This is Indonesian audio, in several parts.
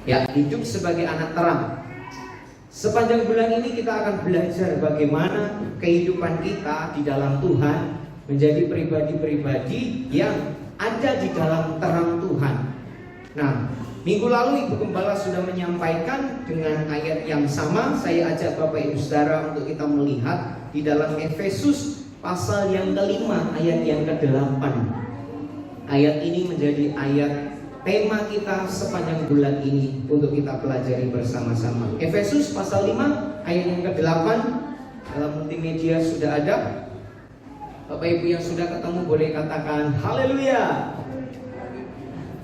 Ya, hidup sebagai anak terang. Sepanjang bulan ini kita akan belajar bagaimana kehidupan kita di dalam Tuhan menjadi pribadi-pribadi yang ada di dalam terang Tuhan. Nah, minggu lalu Ibu Gembala sudah menyampaikan dengan ayat yang sama. Saya ajak Bapak Ibu Saudara untuk kita melihat di dalam Efesus pasal yang kelima ayat yang ke-8. Ayat ini menjadi ayat tema kita sepanjang bulan ini untuk kita pelajari bersama-sama. Efesus pasal 5 ayat yang ke-8. Dalam multimedia sudah ada. Bapak Ibu yang sudah ketemu boleh katakan haleluya.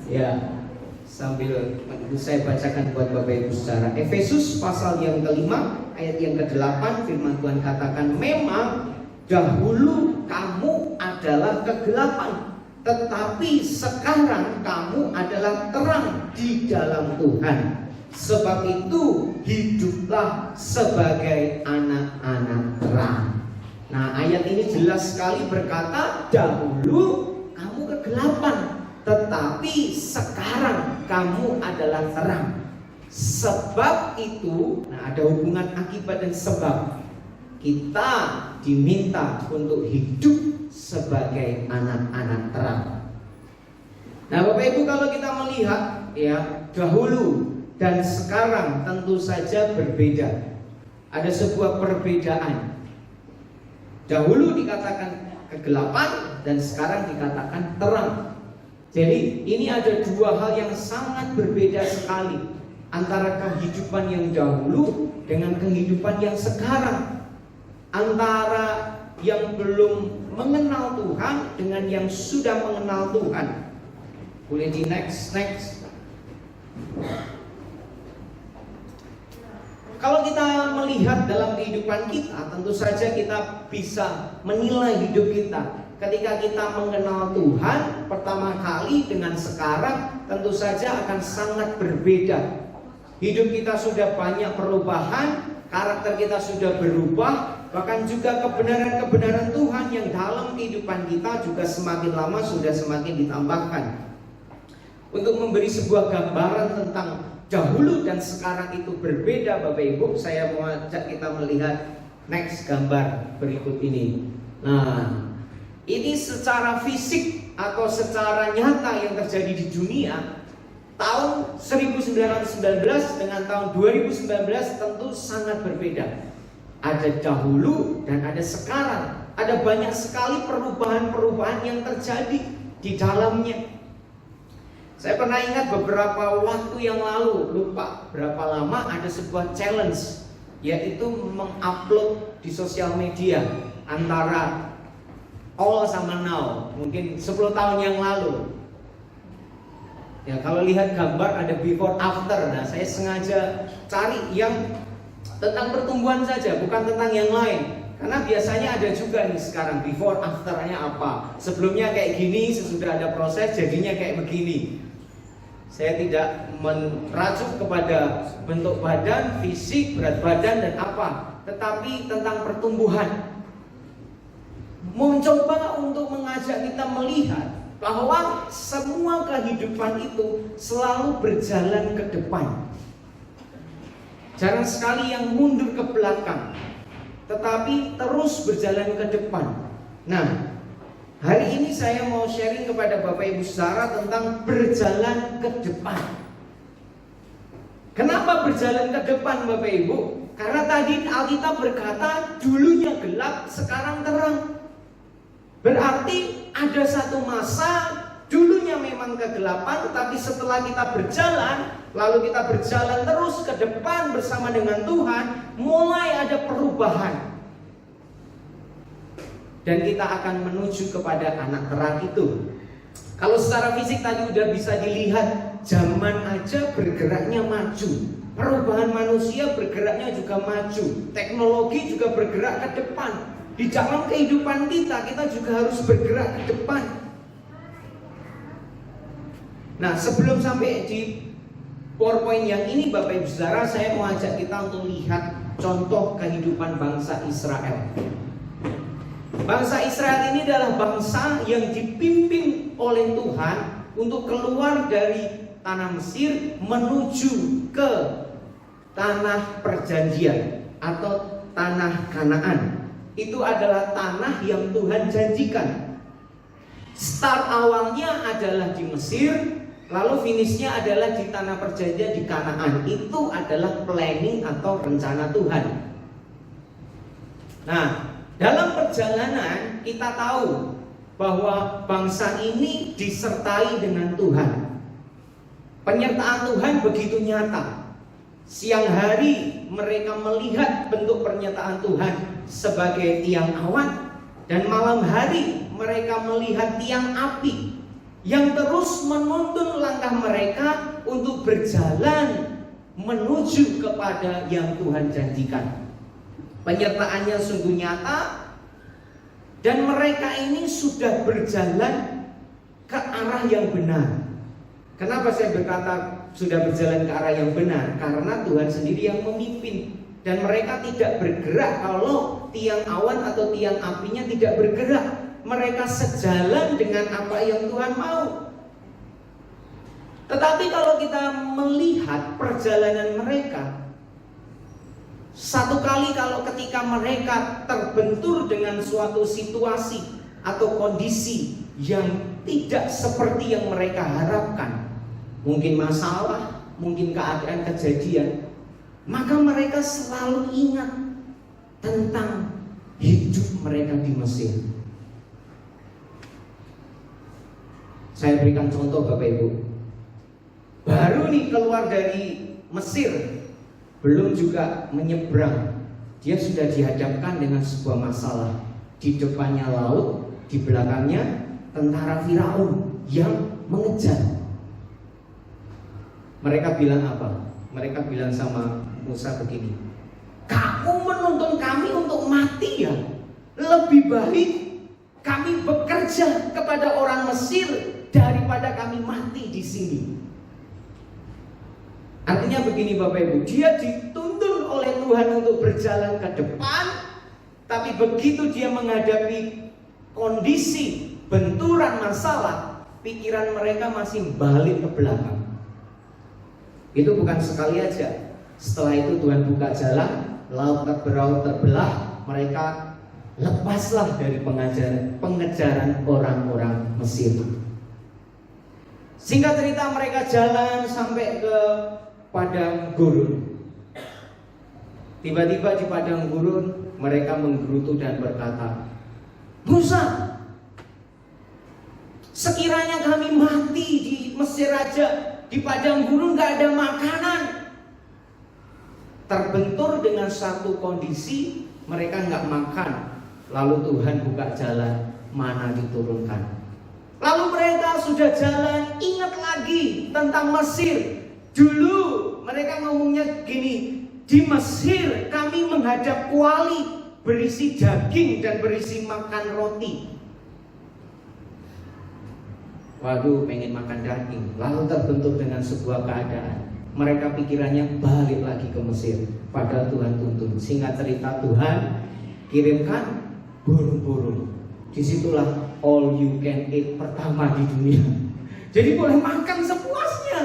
Ya, sambil saya bacakan buat Bapak Ibu secara Efesus pasal yang kelima ayat yang ke-8, firman Tuhan katakan, memang dahulu kamu adalah kegelapan, tetapi sekarang kamu adalah terang di dalam Tuhan. Sebab itu hiduplah sebagai anak-anak terang. Nah, ayat ini jelas sekali berkata, dahulu kamu kegelapan, tetapi sekarang kamu adalah terang. Sebab itu, nah ada hubungan akibat dan sebab. Kita diminta untuk hidup sebagai anak-anak terang. Nah, Bapak Ibu, kalau kita melihat ya, dahulu dan sekarang tentu saja berbeda. Ada sebuah perbedaan. Dahulu dikatakan kegelapan dan sekarang dikatakan terang. Jadi ini ada dua hal yang sangat berbeda sekali antara kehidupan yang dahulu dengan kehidupan yang sekarang, antara yang belum mengenal Tuhan dengan yang sudah mengenal Tuhan. Boleh di next. Kalau kita melihat dalam kehidupan kita, tentu saja kita bisa menilai hidup kita. Ketika kita mengenal Tuhan pertama kali dengan sekarang, tentu saja akan sangat berbeda. Hidup kita sudah banyak perubahan, karakter kita sudah berubah, bahkan juga kebenaran-kebenaran Tuhan yang dalam kehidupan kita juga semakin lama sudah semakin ditambahkan. Untuk memberi sebuah gambaran tentang dahulu dan sekarang itu berbeda, Bapak Ibu, saya mau ajak kita melihat next gambar berikut ini. Nah, ini secara fisik atau secara nyata yang terjadi di dunia tahun 1919 dengan tahun 2019 tentu sangat berbeda. Ada dahulu dan ada sekarang. Ada banyak sekali perubahan-perubahan yang terjadi di dalamnya. Saya pernah ingat beberapa waktu yang lalu, lupa berapa lama, ada sebuah challenge, yaitu mengupload di sosial media antara all sama now, mungkin 10 tahun yang lalu. Ya, kalau lihat gambar ada before after. Nah, saya sengaja cari yang tentang pertumbuhan saja, bukan tentang yang lain. Karena biasanya ada juga nih sekarang before afternya apa. Sebelumnya kayak gini, sesudah ada proses jadinya kayak begini. Saya tidak merajuk kepada bentuk badan, fisik, berat badan dan apa, tetapi tentang pertumbuhan. Mencoba untuk mengajak kita melihat bahwa semua kehidupan itu selalu berjalan ke depan. Jarang sekali yang mundur ke belakang, tetapi terus berjalan ke depan. Nah, hari ini saya mau sharing kepada Bapak Ibu saudara tentang berjalan ke depan. Kenapa berjalan ke depan, Bapak Ibu? Karena tadi Alkitab berkata dulunya gelap, sekarang terang. Berarti ada satu masa dulunya memang kegelapan, tapi setelah kita berjalan, lalu kita berjalan terus ke depan bersama dengan Tuhan, mulai ada perubahan. Dan kita akan menuju kepada anak terang itu. Kalau secara fisik tadi udah bisa dilihat, zaman aja bergeraknya maju, perubahan manusia bergeraknya juga maju, teknologi juga bergerak ke depan. Di dalam kehidupan kita juga harus bergerak ke depan. Nah, sebelum sampai di PowerPoint yang ini, Bapak Ibu Saudara, saya mau ajak kita untuk lihat contoh kehidupan bangsa Israel. Bangsa Israel ini adalah bangsa yang dipimpin oleh Tuhan untuk keluar dari tanah Mesir menuju ke tanah perjanjian atau tanah Kanaan. Itu adalah tanah yang Tuhan janjikan. Start awalnya adalah di Mesir, lalu finishnya adalah di tanah perjanjian di Kanaan. Itu adalah planning atau rencana Tuhan. Nah, dalam perjalanan kita tahu bahwa bangsa ini disertai dengan Tuhan. Penyertaan Tuhan begitu nyata. Siang hari mereka melihat bentuk pernyataan Tuhan sebagai tiang awan, dan malam hari mereka melihat tiang api yang terus menuntun langkah mereka untuk berjalan menuju kepada yang Tuhan janjikan. Penyertaannya sungguh nyata, dan mereka ini sudah berjalan ke arah yang benar. Kenapa saya berkata sudah berjalan ke arah yang benar? Karena Tuhan sendiri yang memimpin, dan mereka tidak bergerak kalau tiang awan atau tiang apinya tidak bergerak. Mereka sejalan dengan apa yang Tuhan mau. Tetapi kalau kita melihat perjalanan mereka, satu kali kalau ketika mereka terbentur dengan suatu situasi atau kondisi yang tidak seperti yang mereka harapkan, mungkin masalah, mungkin keadaan kejadian, maka mereka selalu ingat tentang hidup mereka di Mesir. Saya berikan contoh Bapak Ibu. Baru nih keluar dari Mesir, belum juga menyeberang, dia sudah dihadapkan dengan sebuah masalah. Di depannya laut, di belakangnya tentara Firaun yang mengejar. Mereka bilang apa? Mereka bilang sama Musa begini, kamu menuntun kami untuk mati ya? Lebih baik kami bekerja kepada orang Mesir daripada kami mati di sini. Artinya begini Bapak Ibu, dia dituntun oleh Tuhan untuk berjalan ke depan, tapi begitu dia menghadapi kondisi benturan masalah, pikiran mereka masih balik ke belakang. Itu bukan sekali aja. Setelah itu Tuhan buka jalan, laut terbelah, mereka lepaslah dari pengejaran orang-orang Mesir. Singkat cerita, mereka jalan sampai ke padang gurun. Tiba-tiba di padang gurun mereka menggerutu dan berkata, Musa, sekiranya kami mati di Mesir aja, di padang gurun gak ada makanan. Terbentur dengan satu kondisi, mereka gak makan. Lalu Tuhan buka jalan, mana diturunkan. Lalu mereka sudah jalan, ingat lagi tentang Mesir. Dulu mereka ngomongnya gini, di Mesir kami menghadap kuali berisi daging dan berisi makan roti. Waduh, pengen makan daging. Lalu terbentuk dengan sebuah keadaan, mereka pikirannya balik lagi ke Mesir. Padahal Tuhan tuntun. Singkat cerita, Tuhan kirimkan burung-burung. Disitulah all you can eat pertama di dunia. Jadi boleh makan sepuasnya.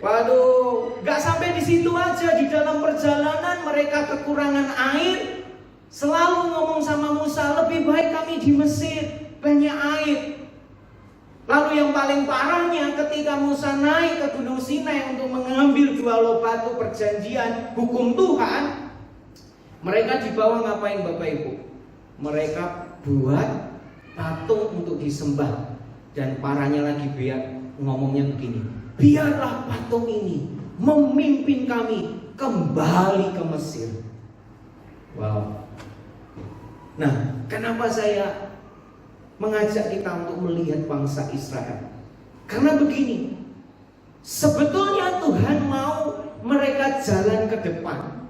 Waduh, gak sampai di situ aja. Di dalam perjalanan mereka kekurangan air. Selalu ngomong sama Musa, lebih baik kami di Mesir, banyak air. Lalu yang paling parahnya, ketika Musa naik ke Gunung Sinai untuk mengambil 2 loh batu perjanjian hukum Tuhan, mereka di bawah ngapain Bapak Ibu? Mereka buat patung untuk disembah. Dan parahnya lagi, biar ngomongnya begini, biarlah patung ini memimpin kami kembali ke Mesir. Wow. Nah, kenapa saya mengajak kita untuk melihat bangsa Israel? Karena begini, sebetulnya Tuhan mau mereka jalan ke depan,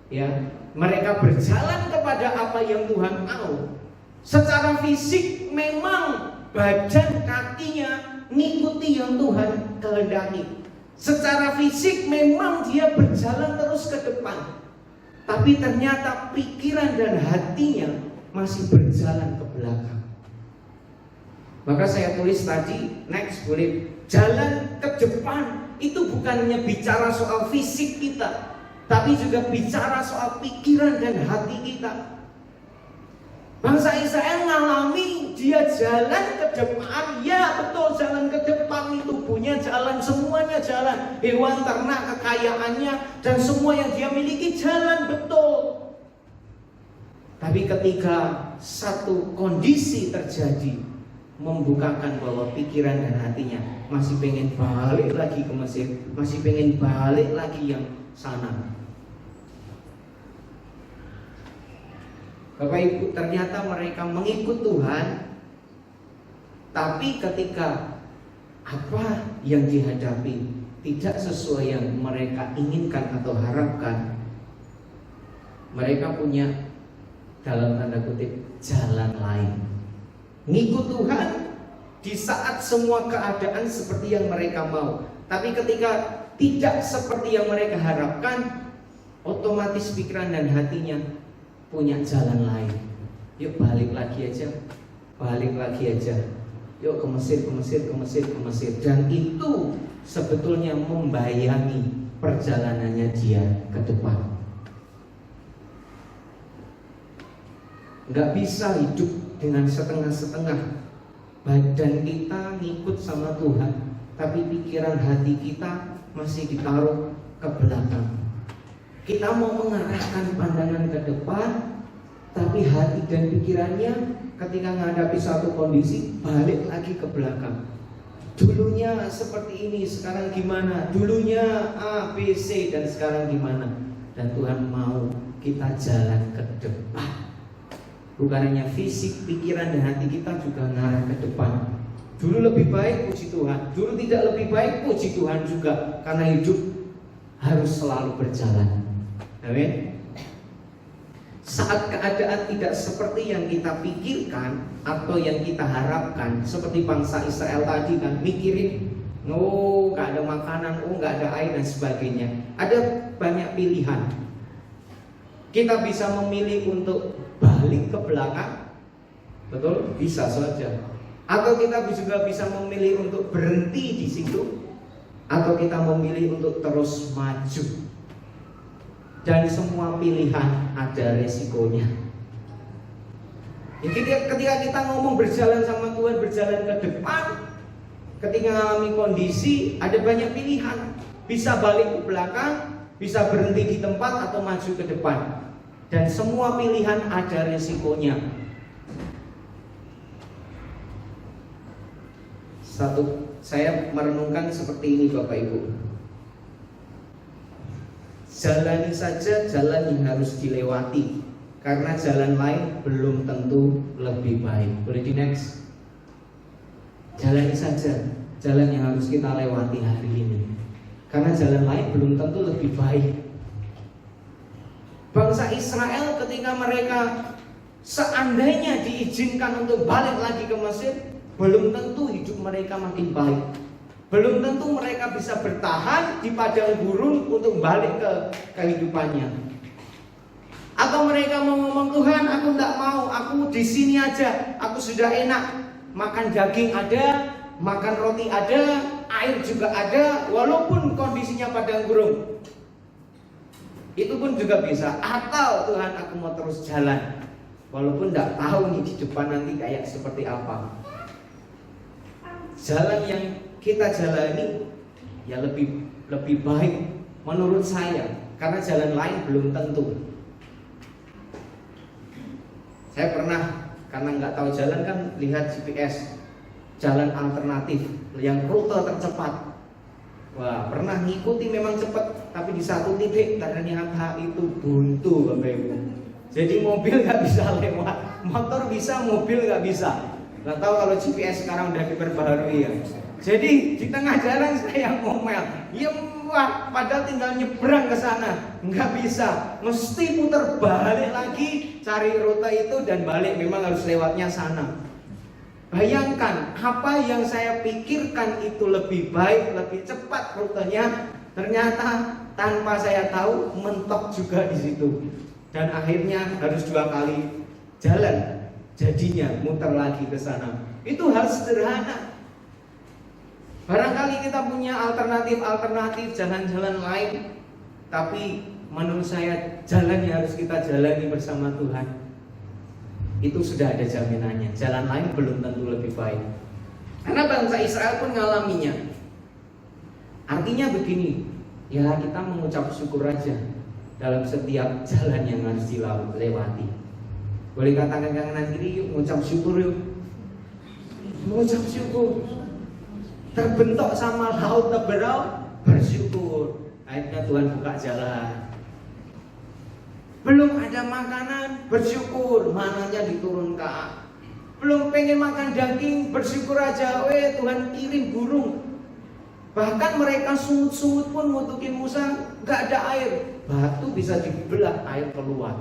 ya. Mereka berjalan kepada apa yang Tuhan mau. Secara fisik memang badan kakinya ngikuti yang Tuhan kehendaki. Secara fisik memang dia berjalan terus ke depan, tapi ternyata pikiran dan hatinya masih berjalan ke belakang. Maka saya tulis tadi, next boleh. Jalan ke depan itu bukannya bicara soal fisik kita, tapi juga bicara soal pikiran dan hati kita. Bangsa Israel ngalami dia jalan ke depan. Ya betul, jalan ke depan itu punya jalan, semuanya jalan. Hewan ternak, kekayaannya, dan semua yang dia miliki jalan, betul. Tapi ketika satu kondisi terjadi, membukakan bahwa pikiran dan hatinya masih pengen balik lagi ke Mesir, masih pengen balik lagi yang sana. Bapak Ibu, ternyata mereka mengikut Tuhan, tapi ketika apa yang dihadapi tidak sesuai yang mereka inginkan atau harapkan, mereka punya dalam tanda kutip jalan lain. Ngikut Tuhan di saat semua keadaan seperti yang mereka mau, tapi ketika tidak seperti yang mereka harapkan, otomatis pikiran dan hatinya punya jalan lain. Yuk balik lagi aja, balik lagi aja. Yuk ke Mesir, ke Mesir, ke Mesir, ke Mesir. Dan itu sebetulnya membayangi perjalanannya dia ke depan. Gak bisa hidup dengan setengah-setengah. Badan kita ngikut sama Tuhan, tapi pikiran hati kita masih ditaruh ke belakang. Kita mau mengarahkan pandangan ke depan, tapi hati dan pikirannya ketika menghadapi satu kondisi balik lagi ke belakang. Dulunya seperti ini, sekarang gimana? Dulunya A, B, C, dan sekarang gimana? Dan Tuhan mau kita jalan ke depan. Bukan hanya fisik, pikiran, dan hati kita juga ngarah ke depan. Dulu lebih baik, puji Tuhan. Dulu tidak lebih baik, puji Tuhan juga. Karena hidup harus selalu berjalan. Amin. Saat keadaan tidak seperti yang kita pikirkan atau yang kita harapkan, seperti bangsa Israel tadi kan, mikirin, oh gak ada makanan, oh gak ada air dan sebagainya. Ada banyak pilihan. Kita bisa memilih untuk balik ke belakang, betul? Bisa saja. Atau kita juga bisa memilih untuk berhenti di situ, atau kita memilih untuk terus maju. Dan semua pilihan ada resikonya. Jadi ketika kita ngomong berjalan sama Tuhan, berjalan ke depan, ketika mengalami kondisi, ada banyak pilihan. Bisa balik ke belakang, bisa berhenti di tempat, atau maju ke depan. Dan semua pilihan ada resikonya. Saya merenungkan seperti ini Bapak Ibu. Jalani saja jalan yang harus dilewati, karena jalan lain belum tentu lebih baik. Boleh di next. Jalani saja jalan yang harus kita lewati hari ini, karena jalan lain belum tentu lebih baik. Bangsa Israel ketika mereka seandainya diizinkan untuk balik lagi ke Mesir, belum tentu hidup mereka makin baik. Belum tentu mereka bisa bertahan di padang gurun untuk balik ke kehidupannya. Atau mereka mau ngomong, Tuhan aku tidak mau, aku di sini aja, aku sudah enak, makan daging ada, makan roti ada, air juga ada, walaupun kondisinya padang gurun. Itu pun juga bisa. Atau Tuhan aku mau terus jalan, walaupun tidak tahu nih di depan nanti kayak seperti apa. Jalan yang kita jalani ya lebih baik menurut saya, karena jalan lain belum tentu. Saya pernah, karena nggak tahu jalan kan, lihat GPS jalan alternatif yang rute tercepat. Wah, pernah ngikuti memang cepat, tapi di satu titik ternyata itu buntu Bapak Ibu. Jadi mobil nggak bisa lewat, motor bisa, mobil nggak bisa. Nggak tahu kalau GPS sekarang udah diperbaharui ya. Jadi di tengah jalan saya ngomel, ya wah, padahal tinggal nyebrang ke sana, nggak bisa, mesti putar balik lagi cari rute itu dan balik, memang harus lewatnya sana. Bayangkan apa yang saya pikirkan itu lebih baik, lebih cepat rutenya, ternyata tanpa saya tahu mentok juga di situ, dan akhirnya harus 2 kali jalan, jadinya muter lagi ke sana. Itu hal sederhana. Barangkali kita punya alternatif jalan-jalan lain, tapi menurut saya jalan yang harus kita jalani bersama Tuhan itu sudah ada jaminannya. Jalan lain belum tentu lebih baik. Karena bangsa Israel pun ngalaminya. Artinya begini, ya kita mengucap syukur aja dalam setiap jalan yang harus dilewati. Boleh katakan kanan kiri yuk, mengucap syukur yuk. Mengucap syukur. Terbentuk sama laut Teberau, bersyukur. Akhirnya Tuhan buka jalan. Belum ada makanan, bersyukur, mananya diturunkan. Belum pengen makan daging, bersyukur aja, Tuhan kirim burung. Bahkan mereka sungut-sungut pun ngutukin Musa, gak ada air. Batu bisa dibelah, air keluar.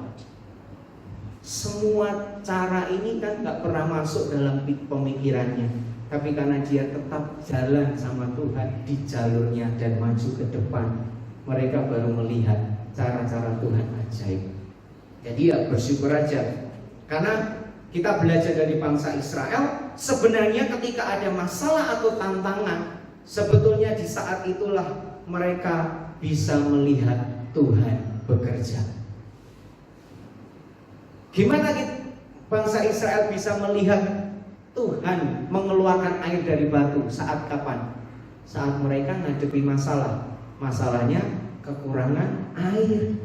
Semua cara ini kan gak pernah masuk dalam pemikirannya. Tapi karena dia tetap jalan sama Tuhan di jalurnya dan maju ke depan, mereka baru melihat cara-cara Tuhan ajaib. Jadi ya bersyukur aja. Karena kita belajar dari bangsa Israel, sebenarnya ketika ada masalah atau tantangan, sebetulnya di saat itulah mereka bisa melihat Tuhan bekerja. Gimana bangsa Israel bisa melihat Tuhan mengeluarkan air dari batu? Saat kapan? Saat mereka ngadepi masalah. Masalahnya kekurangan air.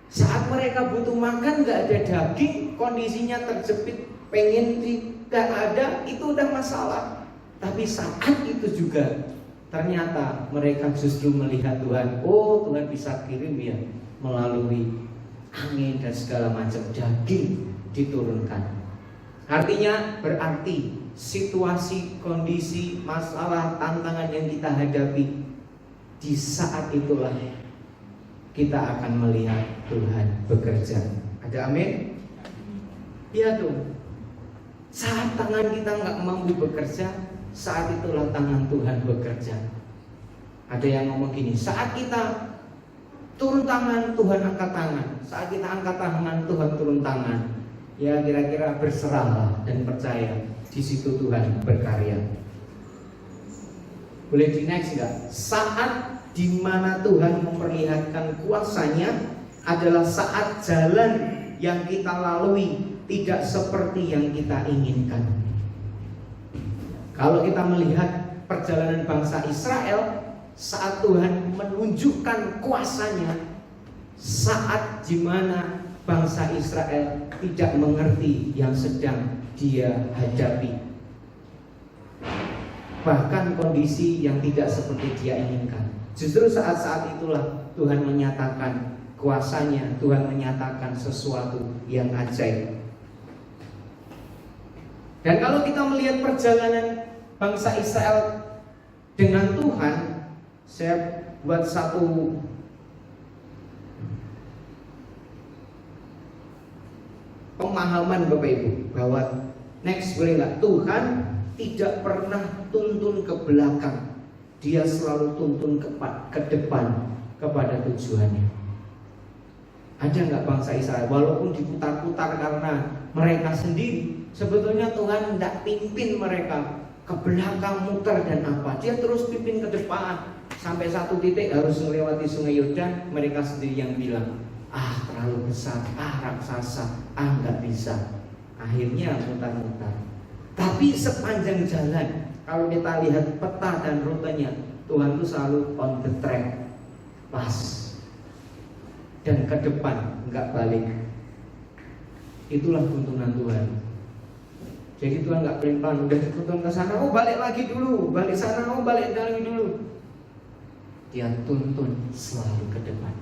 Saat mereka butuh makan, gak ada daging, kondisinya terjepit, pengen tidak ada, itu udah masalah. Tapi saat itu juga ternyata mereka justru melihat Tuhan. Oh, Tuhan bisa kirim ya melalui angin dan segala macam, daging diturunkan. Artinya berarti situasi, kondisi, masalah, tantangan yang kita hadapi, di saat itulah kita akan melihat Tuhan bekerja. Ada amin? Iya tuh. Saat tangan kita nggak mampu bekerja, saat itulah tangan Tuhan bekerja. Ada yang ngomong gini, saat kita turun tangan, Tuhan angkat tangan. Saat kita angkat tangan, Tuhan turun tangan. Ya kira-kira berserahlah dan percaya, di situ Tuhan berkarya. Boleh di next enggak? Saat di mana Tuhan memperlihatkan kuasanya adalah saat jalan yang kita lalui tidak seperti yang kita inginkan. Kalau kita melihat perjalanan bangsa Israel, saat Tuhan menunjukkan kuasanya, saat di mana bangsa Israel tidak mengerti yang sedang dia hadapi, bahkan kondisi yang tidak seperti dia inginkan. Justru saat-saat itulah Tuhan menyatakan kuasanya, Tuhan menyatakan sesuatu yang ajaib. Dan kalau kita melihat perjalanan bangsa Israel dengan Tuhan, saya buat satu pemahaman Bapak Ibu, bahwa next boleh nggak, Tuhan tidak pernah tuntun ke belakang, dia selalu tuntun ke depan kepada tujuannya. Ada nggak bangsa Israel walaupun diputar-putar karena mereka sendiri, sebetulnya Tuhan tidak pimpin mereka ke belakang muter dan apa, dia terus pimpin ke depan. Sampai satu titik harus melewati sungai Yordan, mereka sendiri yang bilang, terlalu besar, raksasa, nggak bisa. Akhirnya mutar-mutar. Tapi sepanjang jalan, kalau kita lihat peta dan rutenya, Tuhan itu selalu on the track, pas dan ke depan, nggak balik. Itulah tuntunan Tuhan. Jadi Tuhan nggak pelin-pelan, udah dituntun ke sana, balik lagi dulu, balik sana, balik lagi dulu. Dia tuntun selalu ke depan.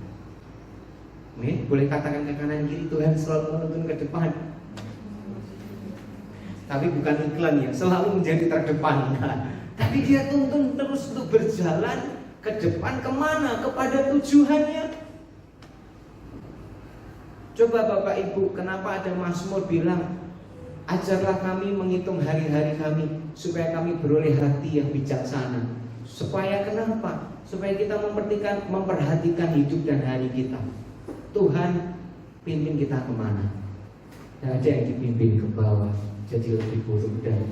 Boleh katakan ke kanan kiri, Tuhan selalu menuntun ke depan. Tapi bukan iklan ya, selalu menjadi terdepan. Tapi dia tuntun terus untuk berjalan ke depan, kemana? Kepada tujuannya. Coba Bapak Ibu, kenapa ada Mazmur bilang, ajarlah kami menghitung hari-hari kami, supaya kami beroleh hati yang bijaksana. Supaya kenapa? Supaya kita memperhatikan hidup dan hari kita. Tuhan pimpin kita kemana? Tidak ada yang dipimpin ke bawah jadi lebih buruk dan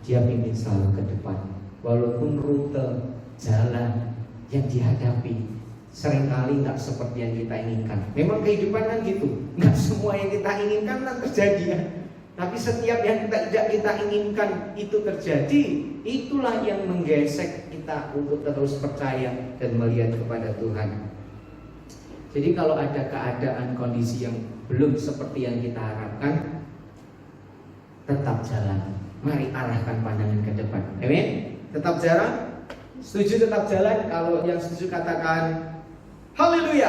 dia ingin selalu ke depan. Walaupun rute jalan yang dihadapi seringkali nggak seperti yang kita inginkan. Memang kehidupan kan gitu, nggak semua yang kita inginkan kan terjadi ya. Tapi setiap yang tidak kita inginkan itu terjadi, itulah yang menggesek kita untuk terus percaya dan melihat kepada Tuhan. Jadi kalau ada keadaan kondisi yang belum seperti yang kita harapkan, tetap jalan. Mari arahkan pandangan ke depan. Amin. Tetap jalan. Setuju tetap jalan? Kalau yang setuju katakan haleluya.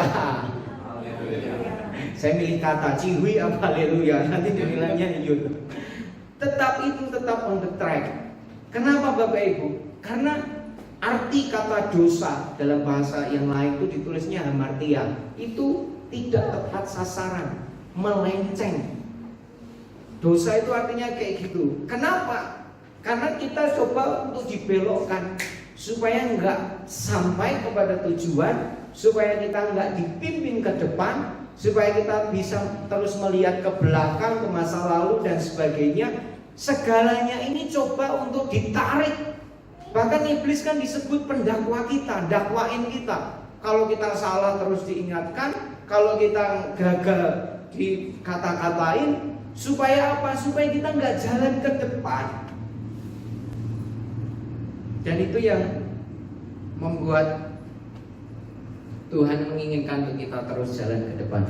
Saya milih kata cihui apa haleluya. Nanti dinilainya di YouTube. Tetap on the track. Kenapa Bapak Ibu? Karena arti kata dosa dalam bahasa yang lain itu ditulisnya hamartia. Itu tidak tepat sasaran, melenceng. Dosa itu artinya kayak gitu. Kenapa? Karena kita coba untuk dibelokkan supaya nggak sampai kepada tujuan, supaya kita nggak dipimpin ke depan, supaya kita bisa terus melihat ke belakang, ke masa lalu dan sebagainya. Segalanya ini coba untuk ditarik. Bahkan iblis kan disebut pendakwa kita, dakwain kita. Kalau kita salah terus diingatkan, kalau kita gagal dikata-katain. Supaya apa? Supaya kita nggak jalan ke depan. Dan itu yang membuat Tuhan menginginkan untuk kita terus jalan ke depan.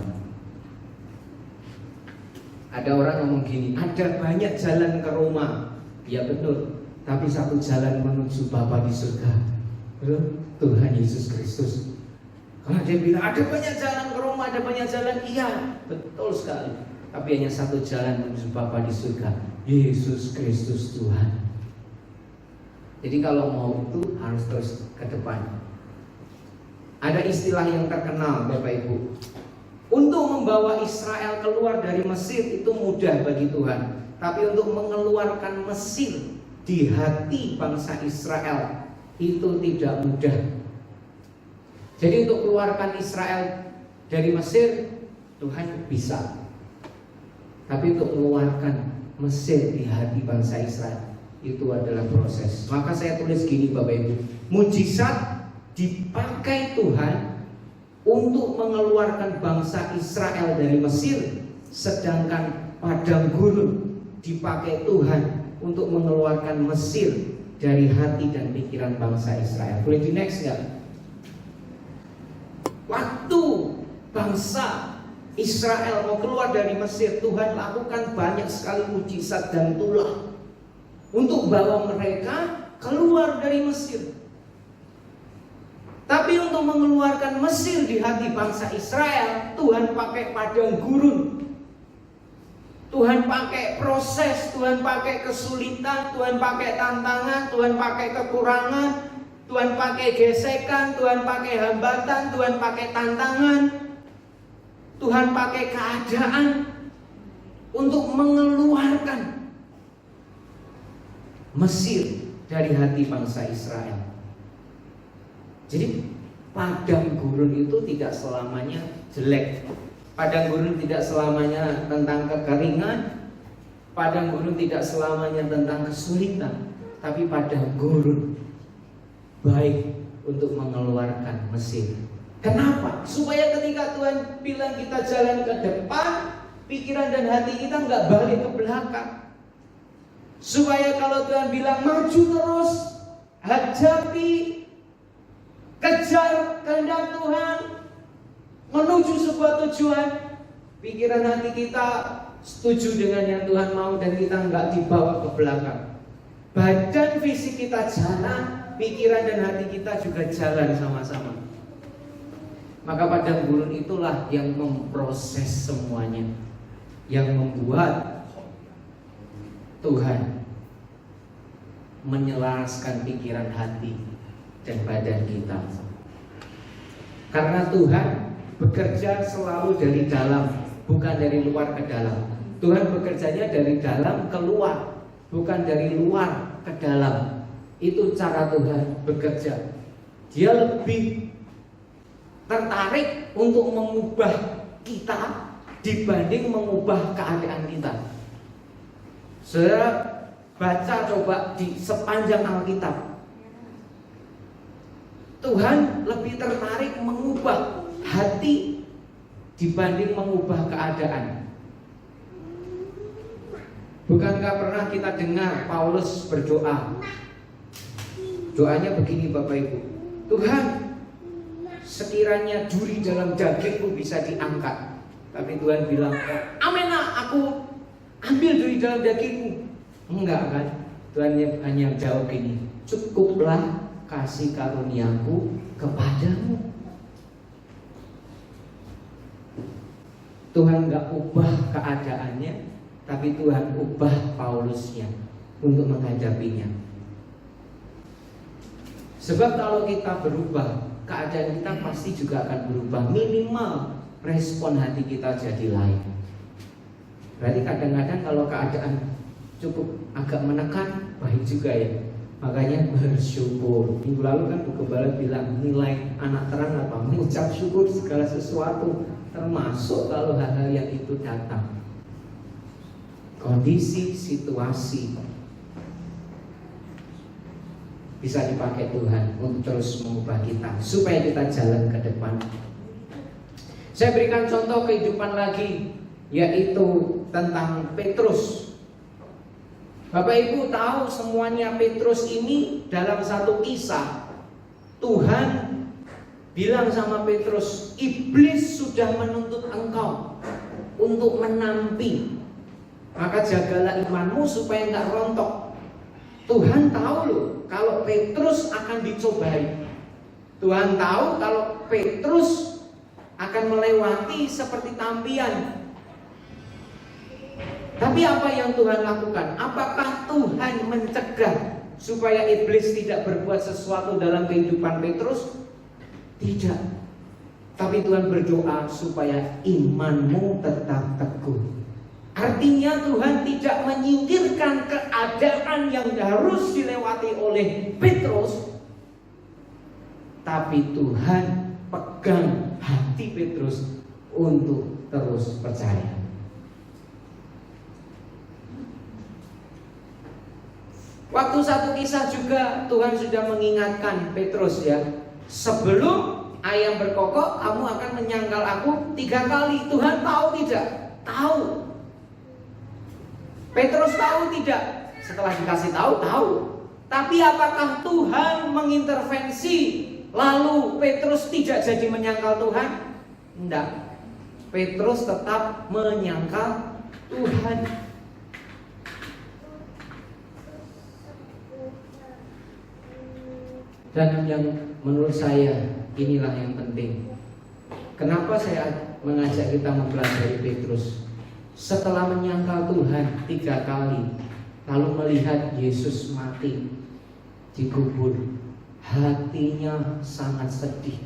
Ada orang ngomong gini, ada banyak jalan ke Roma. Ya betul, tapi satu jalan menuju Bapa di surga, Tuhan Yesus Kristus. Kalau dia bilang ada banyak jalan ke Roma, ada banyak jalan, iya betul sekali. Tapi hanya satu jalan menuju Bapa di surga, Yesus Kristus Tuhan. Jadi kalau mau itu harus terus ke depan. Ada istilah yang terkenal Bapak Ibu, untuk membawa Israel keluar dari Mesir itu mudah bagi Tuhan. Tapi untuk mengeluarkan Mesir di hati bangsa Israel itu tidak mudah. Jadi untuk keluarkan Israel dari Mesir Tuhan bisa. Tapi untuk mengeluarkan Mesir di hati bangsa Israel itu adalah proses. Maka saya tulis gini Bapak Ibu, mujizat dipakai Tuhan untuk mengeluarkan bangsa Israel dari Mesir, sedangkan padang gurun dipakai Tuhan untuk mengeluarkan Mesir dari hati dan pikiran bangsa Israel. Boleh di next nggak? Waktu bangsa Israel mau keluar dari Mesir, Tuhan lakukan banyak sekali mujizat dan tulah untuk bawa mereka keluar dari Mesir. Tapi untuk mengeluarkan Mesir di hati bangsa Israel, Tuhan pakai padang gurun. Tuhan pakai proses, Tuhan pakai kesulitan, Tuhan pakai tantangan, Tuhan pakai kekurangan, Tuhan pakai gesekan, Tuhan pakai hambatan, Tuhan pakai tantangan, Tuhan pakai keadaan untuk mengeluarkan Mesir dari hati bangsa Israel. Jadi padang gurun itu tidak selamanya jelek. Padang gurun tidak selamanya tentang kekeringan. Padang gurun tidak selamanya tentang kesulitan. Tapi padang gurun baik untuk mengeluarkan Mesir. Kenapa? Supaya ketika Tuhan bilang kita jalan ke depan, pikiran dan hati kita nggak balik ke belakang. Supaya kalau Tuhan bilang maju terus, hadapi, kejar kehendak Tuhan, menuju sebuah tujuan, pikiran hati kita setuju dengan yang Tuhan mau dan kita nggak dibawa ke belakang. Badan fisik kita jalan, pikiran dan hati kita juga jalan sama-sama. Maka padang gurun itulah yang memproses semuanya, yang membuat Tuhan menyelaraskan pikiran hati dan badan kita. Karena Tuhan bekerja selalu dari dalam, bukan dari luar ke dalam. Tuhan bekerjanya dari dalam keluar, bukan dari luar ke dalam. Itu cara Tuhan bekerja. Dia lebih tertarik untuk mengubah kita dibanding mengubah keadaan kita. Saudara, baca coba di sepanjang Alkitab, Tuhan lebih tertarik mengubah hati dibanding mengubah keadaan. Bukankah pernah kita dengar Paulus berdoa? Doanya begini Bapak Ibu, Tuhan, sekiranya duri dalam dagingku bisa diangkat. Tapi Tuhan bilang, amin lah, aku ambil duri dalam dagingmu. Enggak kan? Tuhan hanya jawab gini, cukuplah kasih karuniaku kepadamu. Tuhan gak ubah keadaannya, tapi Tuhan ubah Paulusnya untuk menghadapinya. Sebab kalau kita berubah, keadaan kita pasti juga akan berubah. Minimal respon hati kita jadi lain. Berarti kadang-kadang kalau keadaan cukup agak menekan, baik juga ya. Makanya bersyukur. Minggu lalu kan Bu Gembala bilang nilai anak terang apa? Mengucap syukur segala sesuatu, termasuk kalau hal-hal yang itu datang. Kondisi, situasi bisa dipakai Tuhan untuk terus mengubah kita supaya kita jalan ke depan. Saya berikan contoh kehidupan lagi, yaitu tentang Petrus. Bapak Ibu tahu semuanya Petrus ini dalam satu kisah. Tuhan bilang sama Petrus, iblis sudah menuntut engkau untuk menampi, maka jagalah imanmu supaya enggak rontok. Tuhan tahu loh kalau Petrus akan dicobai. Tuhan tahu kalau Petrus akan melewati seperti tampian. Tapi apa yang Tuhan lakukan? Apakah Tuhan mencegah supaya iblis tidak berbuat sesuatu dalam kehidupan Petrus? Tidak. Tapi Tuhan berdoa supaya imanmu tetap teguh. Artinya Tuhan tidak menyingkirkan keadaan yang harus dilewati oleh Petrus, tapi Tuhan pegang hati Petrus untuk terus percaya. Waktu satu kisah juga Tuhan sudah mengingatkan Petrus ya, sebelum ayam berkokok kamu akan menyangkal aku 3 kali. Tuhan tahu tidak? Tahu. Petrus tahu tidak? Setelah dikasih tahu, tahu. Tapi apakah Tuhan mengintervensi lalu Petrus tidak jadi menyangkal Tuhan? Tidak. Petrus tetap menyangkal Tuhan. Dan yang menurut saya inilah yang penting. Kenapa saya mengajak kita mempelajari Petrus? Setelah menyangkal Tuhan 3 kali, lalu melihat Yesus mati dikubur, hatinya sangat sedih.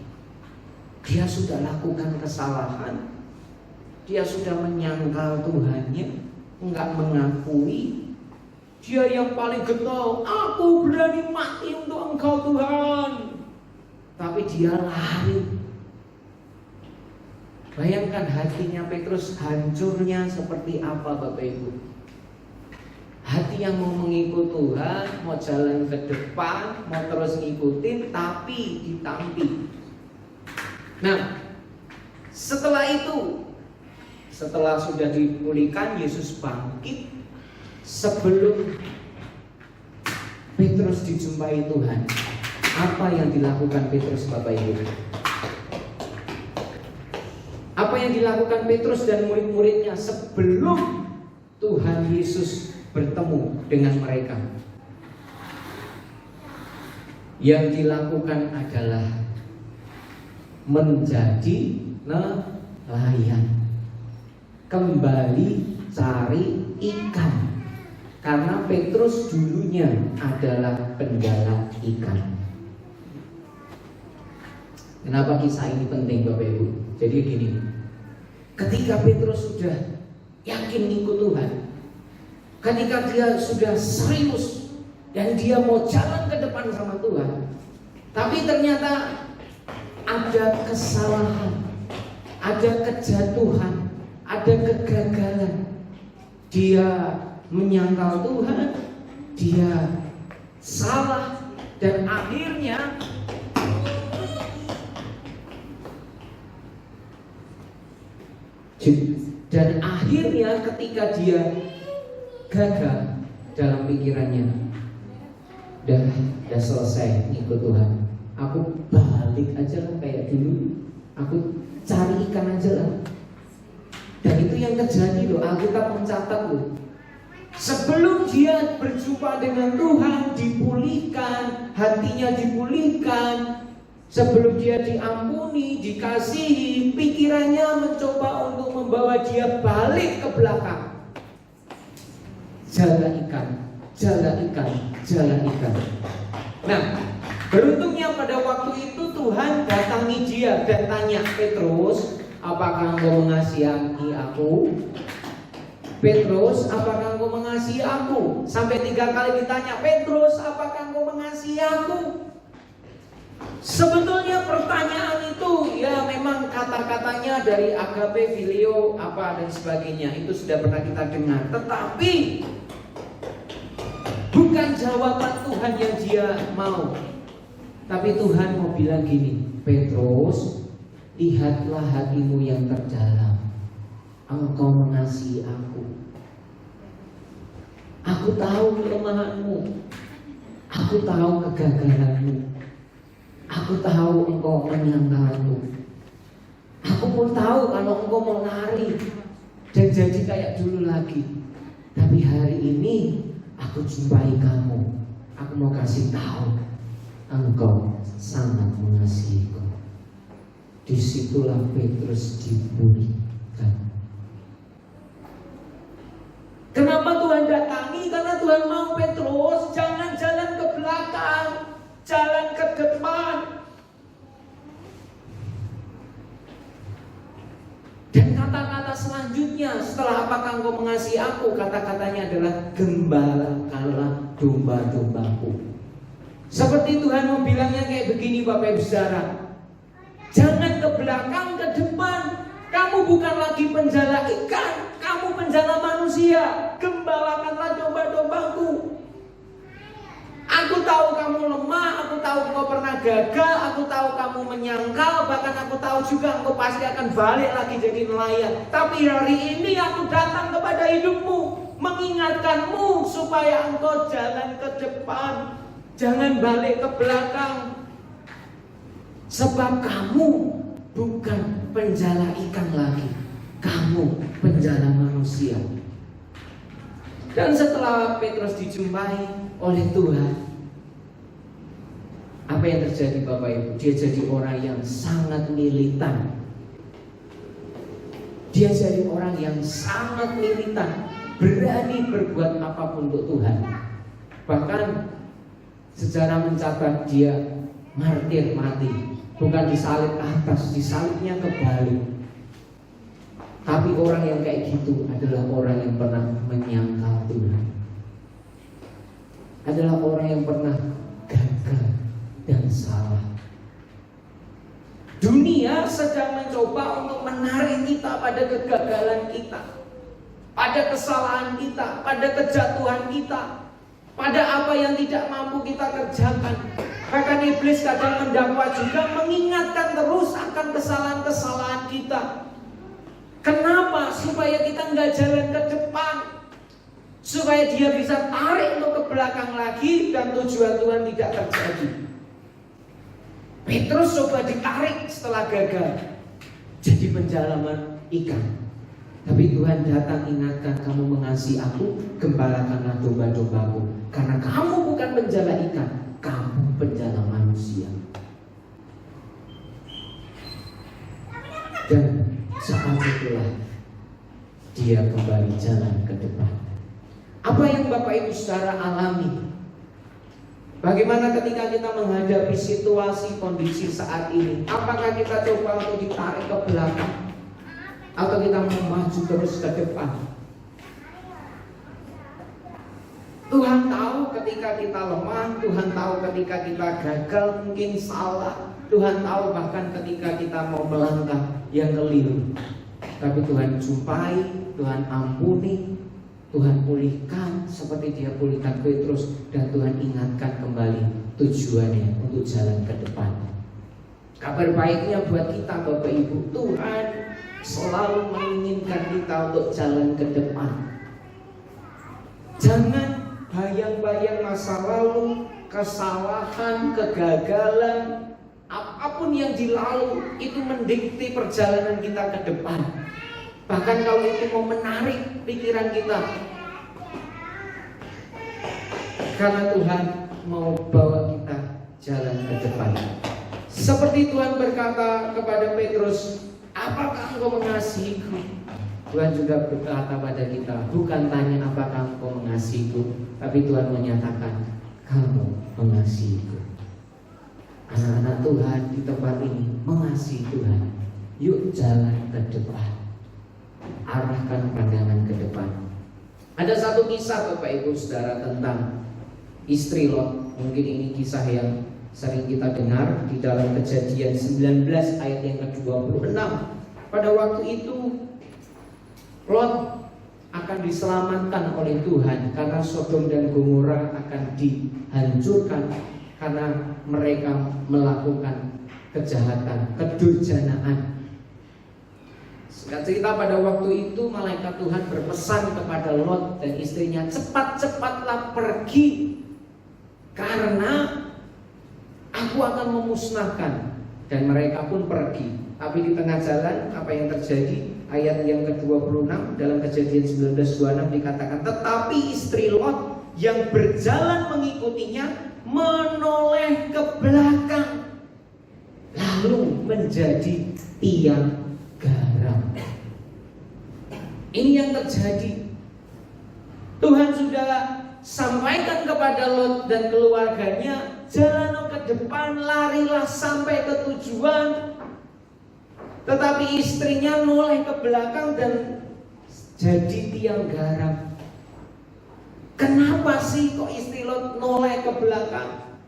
Dia sudah lakukan kesalahan, dia sudah menyangkal Tuhannya, enggak mengakui. Dia yang paling getol, aku berani mati untuk Engkau Tuhan. Tapi dia lari. Bayangkan hatinya Petrus hancurnya seperti apa Bapak Ibu. Hati yang mau mengikut Tuhan, mau jalan ke depan, mau terus ngikutin, tapi ditampi. Nah, setelah itu, setelah sudah dipulihkan, Yesus bangkit. Sebelum Petrus dijumpai Tuhan, apa yang dilakukan Petrus Bapak Ibu? Apa yang dilakukan Petrus dan murid-muridnya sebelum Tuhan Yesus bertemu dengan mereka? Yang dilakukan adalah menjadi nelayan, kembali cari ikan. Karena Petrus dulunya adalah penggala ikan. Kenapa kisah ini penting Bapak Ibu? Jadi gini, ketika Petrus sudah yakin ngikut Tuhan, ketika dia sudah serius dan dia mau jalan ke depan sama Tuhan, tapi ternyata ada kesalahan, ada kejatuhan, ada kegagalan. Dia menyangkal Tuhan, dia salah, dan akhirnya ketika dia gagal dalam pikirannya, udah selesai ngikut Tuhan, aku balik aja lah kayak dulu, aku cari ikan aja lah. Dan itu yang terjadi loh, Alkitab mencatat loh. Sebelum dia berjumpa dengan Tuhan, dipulihkan, hatinya dipulihkan, sebelum dia diampuni, dikasihi, pikirannya mencoba untuk membawa dia balik ke belakang. Jala ikan. Nah, beruntungnya pada waktu itu Tuhan datangi dia dan tanya, Petrus, apakah engkau mengasihi aku? Petrus, apakah engkau mengasihi aku? Sampai 3 kali ditanya, Petrus, apakah engkau mengasihi aku? Sebetulnya pertanyaan itu ya memang kata-katanya dari agape, filio, apa dan sebagainya, itu sudah pernah kita dengar. Tetapi bukan jawaban Tuhan yang dia mau. Tapi Tuhan mau bilang gini, Petrus, lihatlah hatimu yang terdalam. Engkau mengasihi aku. Aku tahu kelemahanmu. Aku tahu kegagalanmu. Aku tahu engkau menyangkalku. Aku pun tahu kalau engkau mau lari dan jadi kayak dulu lagi. Tapi hari ini aku jumpai kamu. Aku mau kasih tahu, engkau sangat mengasihiku. Disitulah Petrus dipulihkan. Kenapa Tuhan datangi? Karena Tuhan mau Petrus jangan jalan ke belakang, jalan ke depan. Dan kata-kata selanjutnya setelah apakah engkau mengasihi aku, kata-katanya adalah gembalakanlah domba-dombaku. Seperti Tuhan mau bilangnya kayak begini Bapak Ibu Saudara, jangan ke belakang, ke depan. Kamu bukan lagi penjala ikan, kamu penjala manusia. Gembalakanlah domba-dombaku. Aku tahu kamu lemah, aku tahu engkau pernah gagal, aku tahu kamu menyangkal, bahkan aku tahu juga engkau pasti akan balik lagi jadi nelayan. Tapi hari ini aku datang kepada hidupmu, mengingatkanmu supaya engkau jalan ke depan, jangan balik ke belakang. Sebab kamu bukan penjala ikan lagi, kamu penjala manusia. Dan setelah Petrus dijumpai oleh Tuhan, apa yang terjadi Bapak Ibu? Dia jadi orang yang sangat militan. Dia jadi orang yang sangat militan, berani berbuat apapun untuk Tuhan. Bahkan sejarah mencatat dia martir mati. Bukan disalib ke atas, disalibnya kebalik. Tapi orang yang kayak gitu adalah orang yang pernah menyangkal Tuhan, adalah orang yang pernah gagal dan salah. Dunia sedang mencoba untuk menarik kita pada kegagalan kita, pada kesalahan kita, pada kejatuhan kita, pada apa yang tidak mampu kita kerjakan. Bahkan iblis kadang mendakwa juga, mengingatkan terus akan kesalahan-kesalahan kita. Kenapa? Supaya kita nggak jalan ke depan, supaya dia bisa tarik untuk ke belakang lagi dan tujuan Tuhan tidak terjadi. Petrus coba ditarik setelah gagal jadi penjala ikan. Tapi Tuhan datang ingatkan, kamu mengasihi aku, gembalakanlah domba-dombaku. Karena kamu bukan penjala ikan, kamu penjala manusia. Dan saat itulah dia kembali jalan ke depan. Apa yang Bapak Ibu Saudara alami? Bagaimana ketika kita menghadapi situasi kondisi saat ini? Apakah kita coba untuk ditarik ke belakang, atau kita mau maju terus ke depan? Tuhan tahu ketika kita lemah, Tuhan tahu ketika kita gagal, mungkin salah. Tuhan tahu bahkan ketika kita mau melangkah yang keliru. Tapi Tuhan jumpai, Tuhan ampuni, Tuhan pulihkan seperti dia pulihkan Petrus, dan Tuhan ingatkan kembali tujuannya untuk jalan ke depan. Kabar baiknya buat kita Bapak Ibu, Tuhan selalu menginginkan kita untuk jalan ke depan. Jangan bayang-bayang masa lalu, kesalahan, kegagalan, apapun yang dilalu itu mendikte perjalanan kita ke depan. Bahkan kalau itu mau menarik pikiran kita, karena Tuhan mau bawa kita jalan ke depan. Seperti Tuhan berkata kepada Petrus, apakah engkau mengasihiku? Tuhan juga berkata pada kita, bukan tanya apakah engkau mengasihiku, tapi Tuhan menyatakan, kamu mengasihiku. Anak-anak Tuhan di tempat ini mengasihi Tuhan. Yuk jalan ke depan, arahkan pandangan ke depan. Ada satu kisah Bapak Ibu Saudara tentang istri Lot. Mungkin ini kisah yang sering kita dengar di dalam Kejadian 19 ayat yang ke-26. Pada waktu itu Lot akan diselamatkan oleh Tuhan karena Sodom dan Gomora akan dihancurkan karena mereka melakukan kejahatan, kedurjanaan. Singkat cerita, pada waktu itu malaikat Tuhan berpesan kepada Lot dan istrinya, cepat-cepatlah pergi karena aku akan memusnahkan. Dan mereka pun pergi. Tapi di tengah jalan apa yang terjadi? Ayat yang ke-26 dalam Kejadian 19:26 dikatakan, tetapi istri Lot yang berjalan mengikutinya menoleh ke belakang, lalu menjadi tiang garam. Ini yang terjadi. Tuhan sudah sampaikan kepada Lot dan keluarganya, jalan ke depan, larilah sampai ke tujuan. Tetapi istrinya noleh ke belakang dan jadi tiang garam. Kenapa sih kok istri Lot noleh ke belakang?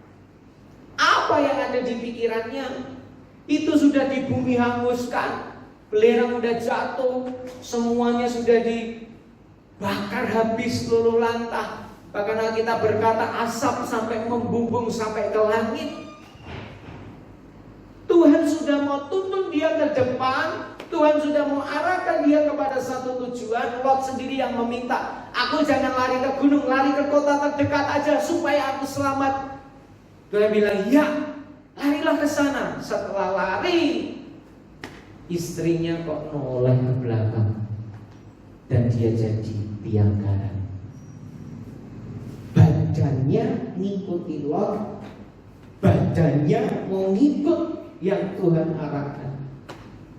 Apa yang ada di pikirannya? Itu sudah di bumi hanguskan, belerang udah jatuh, semuanya sudah dibakar habis luluh lantah. Bahkan Alkitab berkata asap sampai membumbung sampai ke langit. Tuhan sudah mau tuntun dia ke depan, Tuhan sudah mau arahkan dia kepada satu tujuan. Lot sendiri yang meminta, aku jangan lari ke gunung, lari ke kota terdekat aja supaya aku selamat. Tuhan bilang, ya, larilah ke sana. Setelah lari, istrinya kok noleh ke belakang dan dia jadi tiang garam. Badannya ngikuti Lot, badannya mau ngikut yang Tuhan arahkan,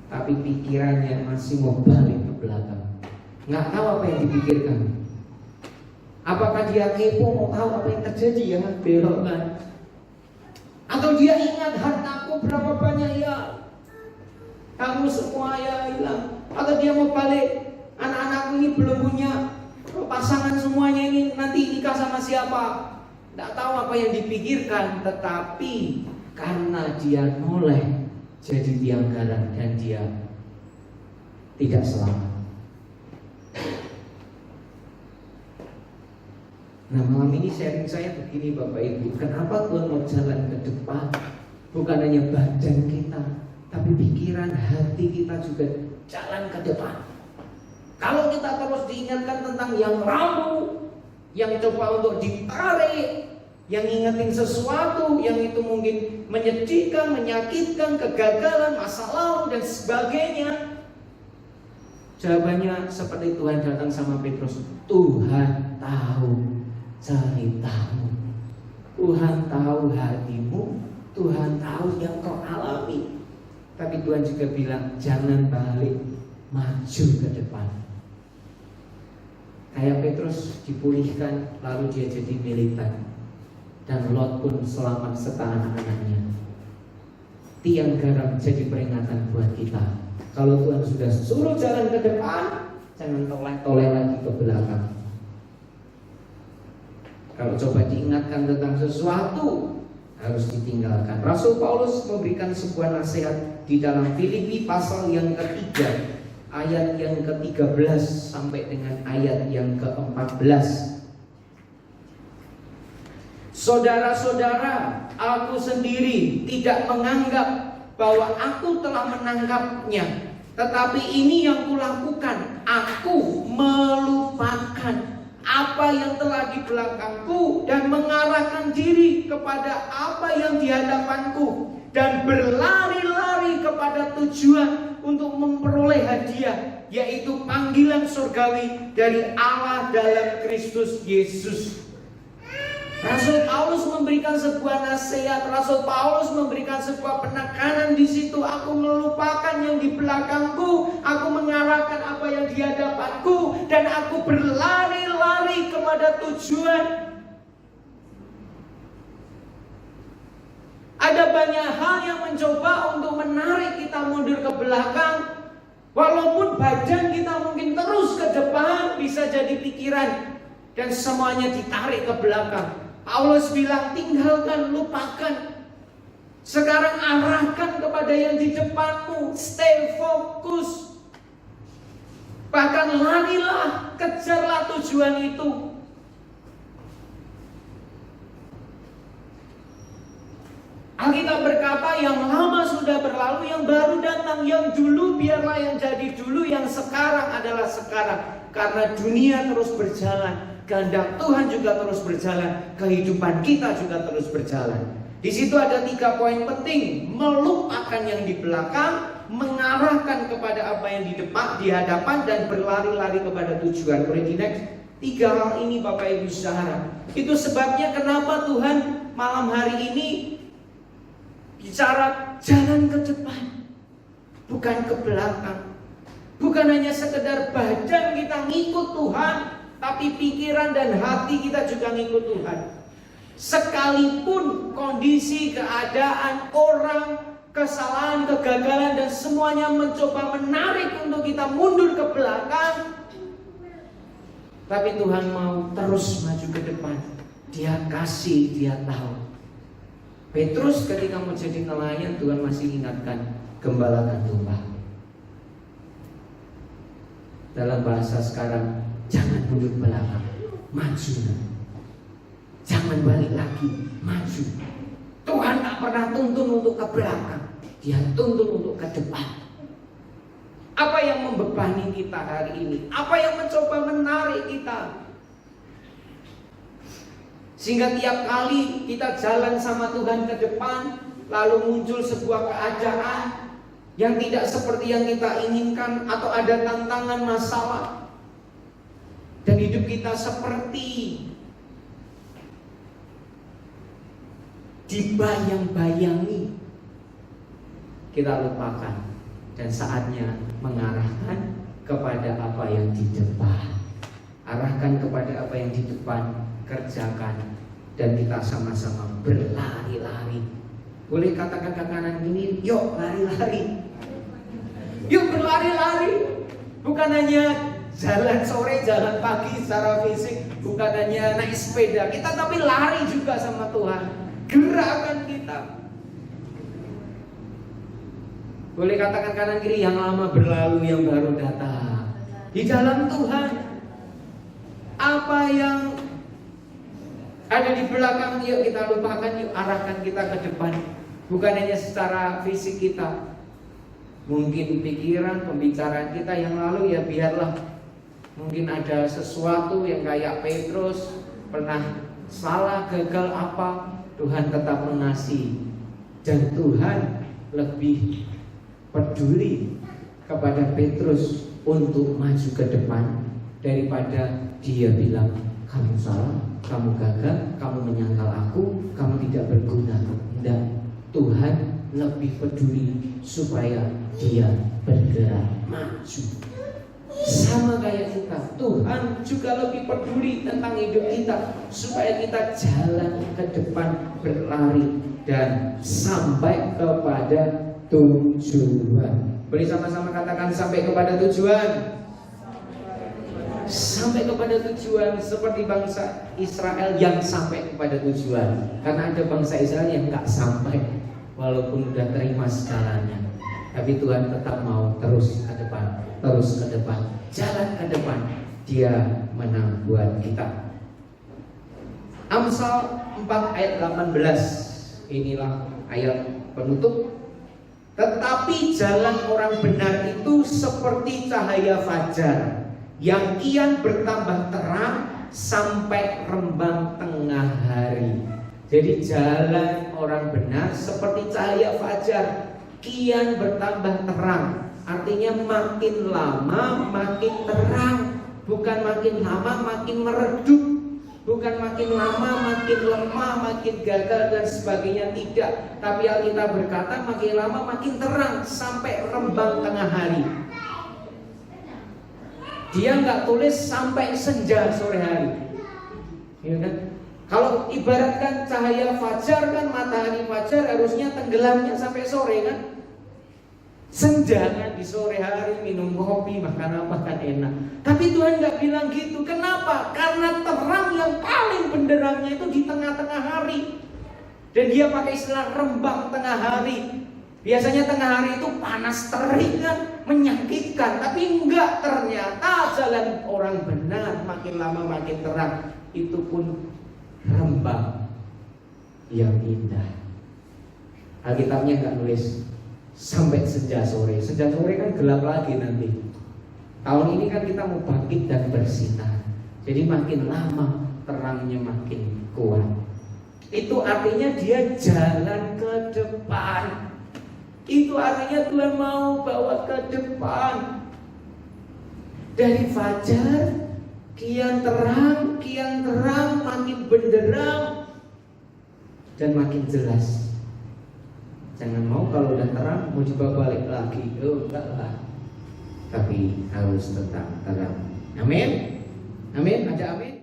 tapi pikirannya masih mau balik ke belakang. Nggak tahu apa yang dipikirkan. Apakah dia kepo mau tahu apa yang terjadi, ya belokkan? Atau dia ingat hartaku berapa banyak ya, kamu semua ya hilang. Atau dia mau balik, anak-anakku ini belum punya pasangan semuanya, ini nanti nikah sama siapa? Tidak tahu apa yang dipikirkan. Tetapi karena dia noleh jadi tiang garam dan dia tidak selamat. Nah, malam ini sharing saya begini Bapak Ibu, kenapa Tuhan mau jalan ke depan? Bukan hanya badan kita, tapi pikiran, hati kita juga jalan ke depan. Kalau kita terus diingatkan tentang yang lalu, yang coba untuk ditarik, yang ingetin sesuatu yang itu mungkin menyedihkan, menyakitkan, kegagalan, masa lalu dan sebagainya, jawabannya seperti Tuhan datang sama Petrus, Tuhan tahu ceritamu, Tuhan tahu hatimu, Tuhan tahu yang kau alami. Tapi Tuhan juga bilang, jangan balik, maju ke depan. Kayak Petrus dipulihkan, lalu dia jadi militan, dan Lot pun selamat serta anak-anaknya. Tiang garam jadi peringatan buat kita. Kalau Tuhan sudah suruh jalan ke depan, jangan toleh-toleh lagi ke belakang. Kalau coba diingatkan tentang sesuatu, harus ditinggalkan. Rasul Paulus memberikan sebuah nasihat di dalam Filipi pasal yang ketiga ayat yang ke-13 sampai dengan ayat yang ke-14. Saudara-saudara, aku sendiri tidak menganggap bahwa aku telah menangkapnya, tetapi ini yang kulakukan, aku melupakan apa yang telah di belakangku dan mengarahkan diri kepada apa yang di hadapanku, dan berlari-lari kepada tujuan untuk memperoleh hadiah, yaitu panggilan surgawi dari Allah dalam Kristus Yesus. Rasul Paulus memberikan sebuah nasihat, Rasul Paulus memberikan sebuah penekanan di situ. Aku melupakan yang di belakangku, aku mengarahkan apa yang di hadapanku, dan aku berlari-lari kepada tujuan. Ada banyak hal yang mencoba untuk menarik kita mundur ke belakang. Walaupun badan kita mungkin terus ke depan, bisa jadi pikiran dan semuanya ditarik ke belakang. Paulus bilang, tinggalkan, lupakan. Sekarang arahkan kepada yang di depanmu. Stay fokus. Bahkan larilah, kejarlah tujuan itu. Alkitab berkata, yang lama sudah berlalu, yang baru datang. Yang dulu biarlah yang jadi dulu, yang sekarang adalah sekarang. Karena dunia terus berjalan, kehendak Tuhan juga terus berjalan, kehidupan kita juga terus berjalan. Di situ ada 3 poin penting: melupakan yang di belakang, mengarahkan kepada apa yang di depan, di hadapan, dan berlari-lari kepada tujuan. Boleh di next? 3 hal ini Bapak Ibu Saudara. Itu sebabnya kenapa Tuhan malam hari ini bicara jalan ke depan, bukan ke belakang. Bukan hanya sekedar badan kita ngikut Tuhan, tapi pikiran dan hati kita juga ngikut Tuhan. Sekalipun kondisi, keadaan, orang, kesalahan, kegagalan, dan semuanya mencoba menarik untuk kita mundur ke belakang, tapi Tuhan mau terus maju ke depan. Dia kasih, dia tahu. Petrus ketika mau jadi nelayan, Tuhan masih ingatkan, gembalakan domba. Dalam bahasa sekarang, jangan mundur belakang, maju. Jangan balik lagi, maju. Tuhan tak pernah tuntun untuk ke belakang, Dia tuntun untuk ke depan. Apa yang membebani kita hari ini? Apa yang mencoba menarik kita? Sehingga tiap kali kita jalan sama Tuhan ke depan, lalu muncul sebuah keadaan yang tidak seperti yang kita inginkan, atau ada tantangan, masalah, dan hidup kita seperti dibayang-bayangi, kita lupakan, dan saatnya mengarahkan kepada apa yang di depan. Arahkan kepada apa yang di depan, kerjakan, dan kita sama-sama berlari-lari. Boleh katakan ke kanan gini, yuk lari-lari. Yuk berlari-lari. Bukan hanya jalan sore, jalan pagi secara fisik, bukan hanya naik sepeda kita, tapi lari juga sama Tuhan. Gerakan kita. Boleh katakan kanan kiri, yang lama berlalu, yang baru datang. Di dalam Tuhan, apa yang ada di belakang, yuk kita lupakan, yuk arahkan kita ke depan. Bukan hanya secara fisik kita, mungkin pikiran, pembicaraan kita yang lalu, ya biarlah. Mungkin ada sesuatu yang kayak Petrus, pernah salah, gagal apa, Tuhan tetap mengasihi. Dan Tuhan lebih peduli kepada Petrus untuk maju ke depan daripada dia bilang, kamu salah, kamu gagal, kamu menyangkal aku, kamu tidak berguna. Tidak, Tuhan lebih peduli supaya dia bergerak maju. Sama kayak kita, Tuhan juga lebih peduli tentang hidup kita, supaya kita jalan ke depan, berlari, dan sampai kepada tujuan. Beri sama-sama katakan, sampai kepada tujuan. Sampai kepada tujuan, seperti bangsa Israel yang sampai kepada tujuan. Karena ada bangsa Israel yang gak sampai, walaupun udah terima segalanya. Tapi Tuhan tetap mau terus ke depan, terus ke depan, jalan ke depan. Dia menang buat kita. Amsal 4 ayat 18. Inilah ayat penutup. Tetapi jalan orang benar itu seperti cahaya fajar yang kian bertambah terang sampai rembang tengah hari. Jadi jalan orang benar seperti cahaya fajar, kian bertambah terang. Artinya makin lama makin terang, bukan makin lama makin meredup, bukan makin lama makin lemah, makin gagal dan sebagainya, tidak. Tapi Alkitab berkata makin lama makin terang sampai rembang tengah hari. Dia nggak tulis sampai senja sore hari, ya kan? Kalau ibaratkan cahaya fajar kan, matahari fajar harusnya tenggelamnya sampai sore kan? Senja kan di sore hari minum kopi, makan apa kan enak. Tapi Tuhan nggak bilang gitu. Kenapa? Karena terang yang paling benderangnya itu di tengah-tengah hari. Dan dia pakai istilah rembang tengah hari. Biasanya tengah hari itu panas terik kan, menyakitkan. Tapi enggak, ternyata jalan orang benar makin lama makin terang. Itu pun rembang yang indah. Alkitabnya nggak nulis sampai senja sore. Senja sore kan gelap lagi nanti. Tahun ini kan kita mau bangkit dan bersinar. Jadi makin lama terangnya makin kuat. Itu artinya dia jalan ke depan. Itu artinya Tuhan mau bawa ke depan. Dari fajar kian terang, makin benderang dan makin jelas. Jangan mau kalau udah terang mau coba balik lagi. Oh enggak lah. Tapi harus tetap terang. Amin. Amin. Ada amin.